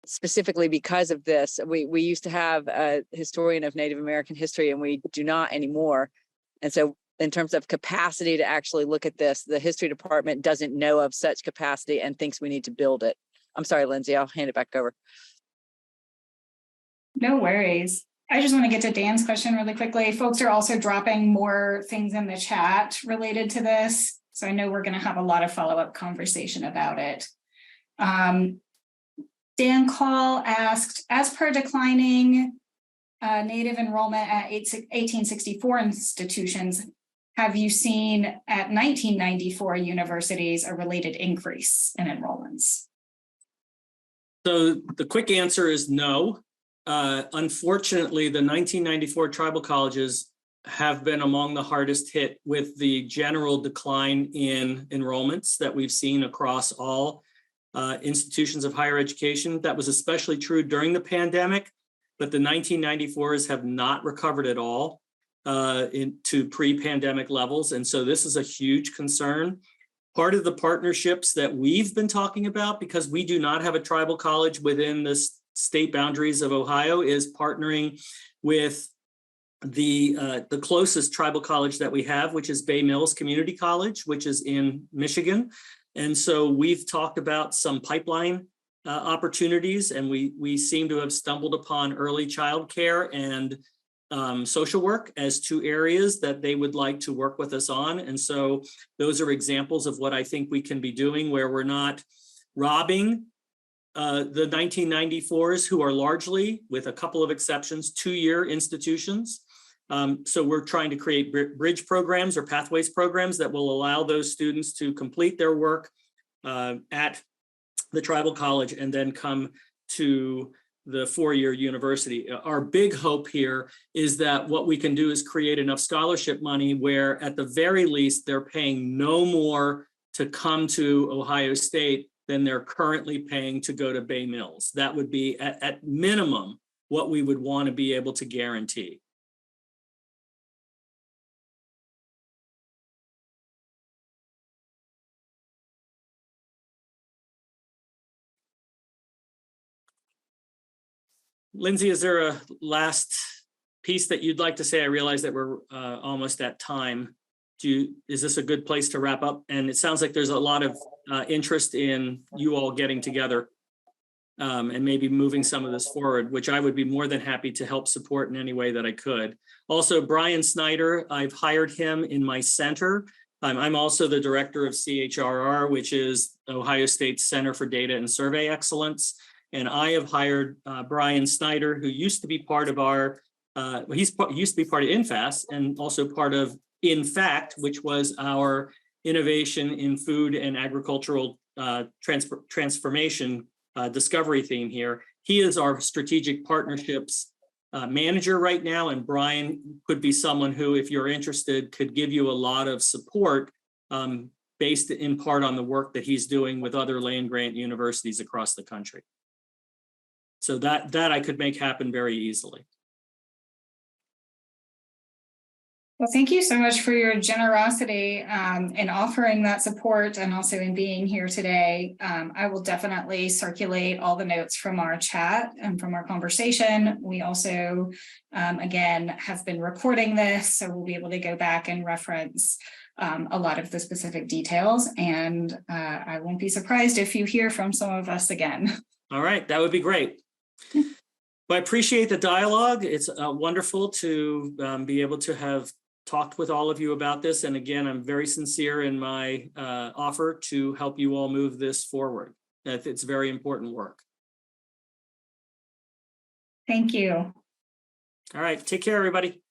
S7: specifically because of this. We used to have a historian of Native American history, and we do not anymore. And so in terms of capacity to actually look at this, the history department doesn't know of such capacity and thinks we need to build it. I'm sorry, Lindsay, I'll hand it back over.
S1: no worries. I just want to get to Dan's question really quickly. Folks are also dropping more things in the chat related to this. So I know we're going to have a lot of follow-up conversation about it. Dan Call asked, as per declining Native enrollment at 1864 institutions, have you seen at 1994 universities a related increase in enrollments?
S2: So the quick answer is no. Unfortunately, the 1994 tribal colleges have been among the hardest hit with the general decline in enrollments that we've seen across all institutions of higher education. That was especially true during the pandemic, but the 1994s have not recovered at all to pre-pandemic levels. And so this is a huge concern. Part of the partnerships that we've been talking about, because we do not have a tribal college within the state boundaries of Ohio, is partnering with the closest tribal college that we have, which is Bay Mills Community College, which is in Michigan. And so we've talked about some pipeline opportunities, and we seem to have stumbled upon early childcare and social work as two areas that they would like to work with us on. And so those are examples of what I think we can be doing, where we're not robbing the 1994s, who are largely, with a couple of exceptions, two-year institutions. So we're trying to create bridge programs or pathways programs that will allow those students to complete their work at the tribal college and then come to the four-year university. Our big hope here is that what we can do is create enough scholarship money where at the very least they're paying no more to come to Ohio State than they're currently paying to go to Bay Mills. That would be at minimum what we would want to be able to guarantee. Lindsay, is there a last piece that you'd like to say? I realize that we're almost at time. Is this a good place to wrap up? And it sounds like there's a lot of interest in you all getting together and maybe moving some of this forward, which I would be more than happy to help support in any way that I could. Also, Brian Snyder, I've hired him in my center. I'm also the director of CHRR, which is Ohio State's Center for Data and Survey Excellence. And I have hired Brian Snyder, who used to be part of our, used to be part of INFAS and also part of InFact, which was our innovation in food and agricultural transformation discovery theme here. He is our strategic partnerships manager right now, and Brian could be someone who, if you're interested, could give you a lot of support based in part on the work that he's doing with other land-grant universities across the country. So that I could make happen very easily.
S1: Well, thank you so much for your generosity in offering that support and also in being here today. I will definitely circulate all the notes from our chat and from our conversation. We also, again, have been recording this, so we'll be able to go back and reference a lot of the specific details. And I won't be surprised if you hear from some of us again.
S2: All right, that would be great. But I appreciate the dialogue. It's wonderful to be able to have talked with all of you about this. And again, I'm very sincere in my offer to help you all move this forward. It's very important work.
S1: Thank you.
S2: All right, take care, everybody.